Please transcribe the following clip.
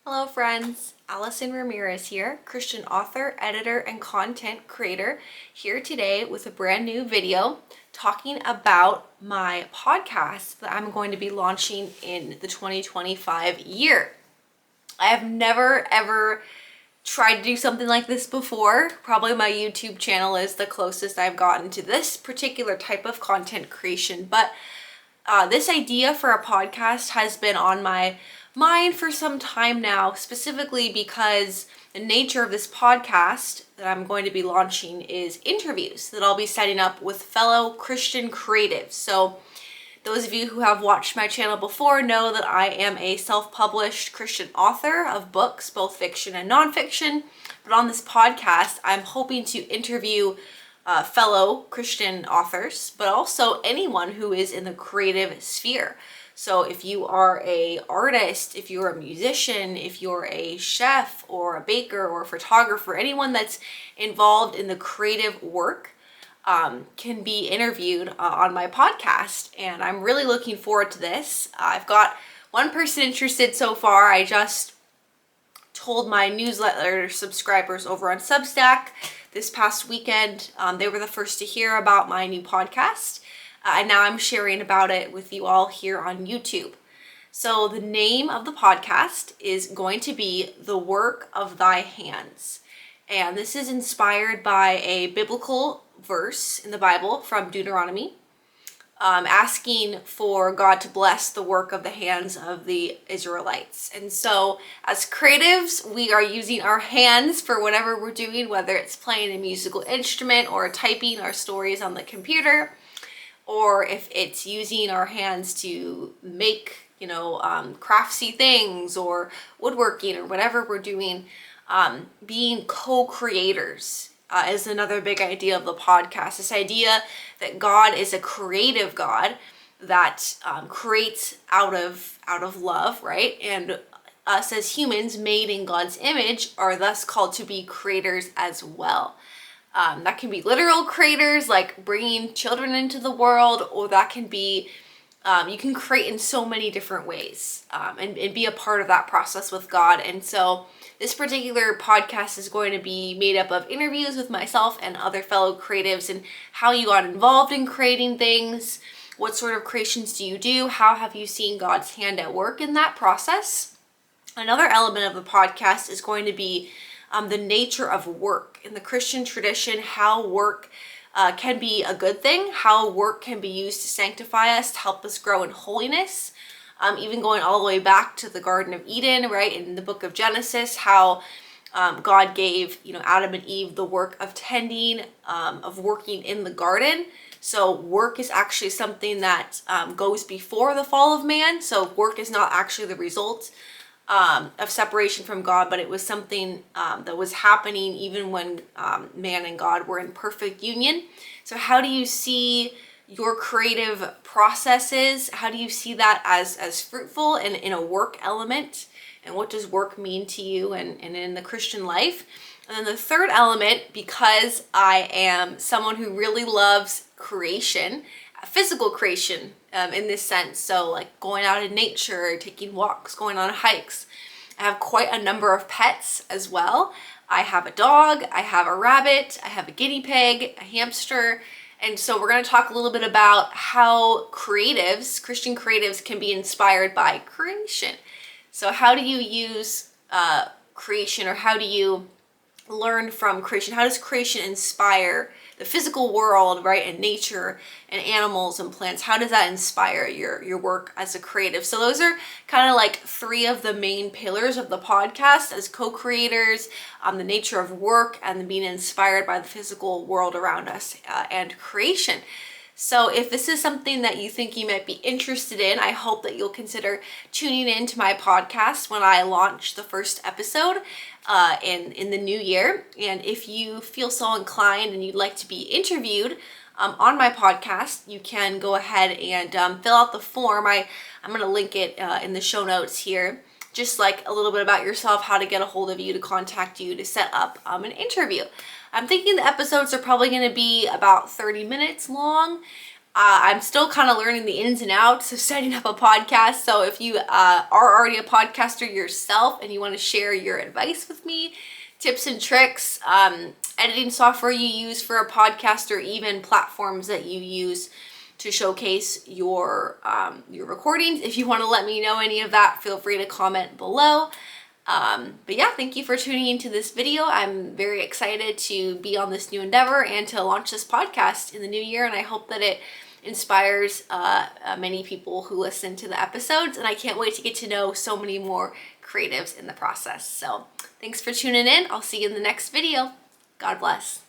Hello friends, Allison Ramirez here, Christian author, editor, and content creator, here today with a brand new video talking about my podcast that I'm going to be launching in the 2025 year. I have never ever tried to do something like this before. Probably my YouTube channel is the closest I've gotten to this particular type of content creation, but this idea for a podcast has been on my mind for some time now, specifically because the nature of this podcast that I'm going to be launching is interviews that I'll be setting up with fellow Christian creatives. So those of you who have watched my channel before know that I am a self-published Christian author of books, both fiction and nonfiction. But on this podcast, I'm hoping to interview fellow Christian authors, but also anyone who is in the creative sphere. So if you are an artist, if you're a musician, if you're a chef or a baker or a photographer, anyone that's involved in the creative work can be interviewed on my podcast. And I'm really looking forward to this. I've got one person interested so far. I just told my newsletter subscribers over on Substack this past weekend. They were the first to hear about my new podcast. And now I'm sharing about it with you all here on YouTube. So the name of the podcast is going to be The Work of Thy Hands. And this is inspired by a biblical verse in the Bible from Deuteronomy, asking for God to bless the work of the hands of the Israelites. And so as creatives, we are using our hands for whatever we're doing, whether it's playing a musical instrument or typing our stories on the computer, or if it's using our hands to make, craftsy things or woodworking or whatever we're doing. Being co-creators is another big idea of the podcast. This idea that God is a creative God that creates out of love, right? And us as humans made in God's image are thus called to be creators as well. That can be literal creators, like bringing children into the world, or that can be, you can create in so many different ways and be a part of that process with God. And so this particular podcast is going to be made up of interviews with myself and other fellow creatives, and how you got involved in creating things, what sort of creations do you do, how have you seen God's hand at work in that process. Another element of the podcast is going to be the nature of work. In the Christian tradition, how work can be a good thing, how work can be used to sanctify us, to help us grow in holiness. Even going all the way back to the Garden of Eden, right? In the book of Genesis, how God gave, Adam and Eve the work of tending, of working in the garden. So work is actually something that goes before the fall of man. So work is not actually the result of separation from God, but it was something that was happening even when man and God were in perfect union. So how do you see your creative processes? How do you see that as fruitful and in a work element? And what does work mean to you and in the Christian life? And then the third element, because I am someone who really loves creation, physical creation in this sense, so like going out in nature, taking walks, going on hikes. I have quite a number of pets as well. I have a dog, I have a rabbit, I have a guinea pig, a hamster. And so we're going to talk a little bit about how creatives, Christian creatives, can be inspired by creation. So how do you use creation, or how do you learn from creation? How does creation inspire the physical world, right, and nature and animals and plants? How does that inspire your work as a creative? So those are kind of like three of the main pillars of the podcast as co-creators, the nature of work, and being inspired by the physical world around us and creation. So if this is something that you think you might be interested in, I hope that you'll consider tuning in to my podcast when I launch the first episode in the new year. And if you feel so inclined and you'd like to be interviewed on my podcast, you can go ahead and fill out the form. I'm going to link it in the show notes here. Just like a little bit about yourself, how to get a hold of you, to contact you, to set up an interview. I'm thinking the episodes are probably going to be about 30 minutes long. I'm still kind of learning the ins and outs of setting up a podcast. So if you are already a podcaster yourself and you want to share your advice with me, tips and tricks, editing software you use for a podcast, or even platforms that you use to showcase your recordings, if you want to let me know any of that, feel free to comment below. But yeah, thank you for tuning into this video. I'm very excited to be on this new endeavor and to launch this podcast in the new year, and I hope that it inspires many people who listen to the episodes, and I can't wait to get to know so many more creatives in the process. So thanks for tuning in. I'll see you in the next video. God bless.